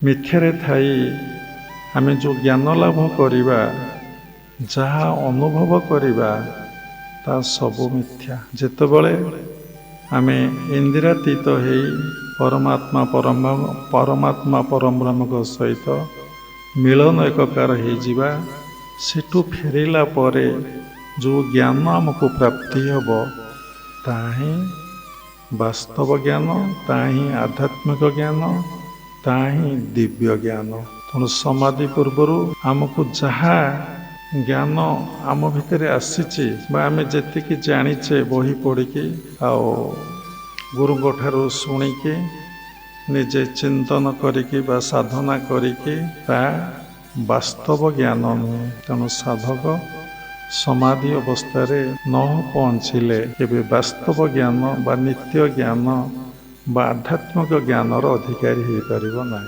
ମିଥ୍ୟାରେ ଥାଇ ଆମେ ଯେଉଁ ଜ୍ଞାନ ଲାଭ କରିବା, ଯାହା ଅନୁଭବ କରିବା, ତା ସବୁ ମିଥ୍ୟା। ଯେତେବେଳେ ଆମେ ଇନ୍ଦ୍ରିୟାତୀତ ହେଇ ପରମାତ୍ମା ପରବ୍ରହ୍ମଙ୍କ ସହିତ ମିଳନ ଏକକାର ହେଇଯିବା, ସେଠୁ ଫେରିଲା ପରେ ଯେଉଁ ଜ୍ଞାନ ଆମକୁ ପ୍ରାପ୍ତି ହେବ, ତାହା ହିଁ ବାସ୍ତବ ଜ୍ଞାନ, ତାହା ହିଁ ଆଧ୍ୟାତ୍ମିକ ଜ୍ଞାନ, ତାହା ହିଁ ଦିବ୍ୟ ଜ୍ଞାନ। ତେଣୁ ସମାଧି ପୂର୍ବରୁ ଆମକୁ ଯାହା ଜ୍ଞାନ ଆମ ଭିତରେ ଆସିଛି ବା ଆମେ ଯେତିକି ଜାଣିଛେ ବହି ପଢ଼ିକି ଆଉ ଗୁରୁଙ୍କ ଠାରୁ ଶୁଣିକି ନିଜେ ଚିନ୍ତନ କରିକି ବା ସାଧନା କରିକି, ତାହା ବାସ୍ତବ ଜ୍ଞାନ ନୁହେଁ। ତେଣୁ ସାଧକ ସମାଧି ଅବସ୍ଥାରେ ନ ପହଞ୍ଚିଲେ କେବେ ବାସ୍ତବ ଜ୍ଞାନ ବା ନିତ୍ୟ ଜ୍ଞାନ ବା ଆଧ୍ୟାତ୍ମିକ ଜ୍ଞାନର ଅଧିକାରୀ ହେଇପାରିବ ନାହିଁ।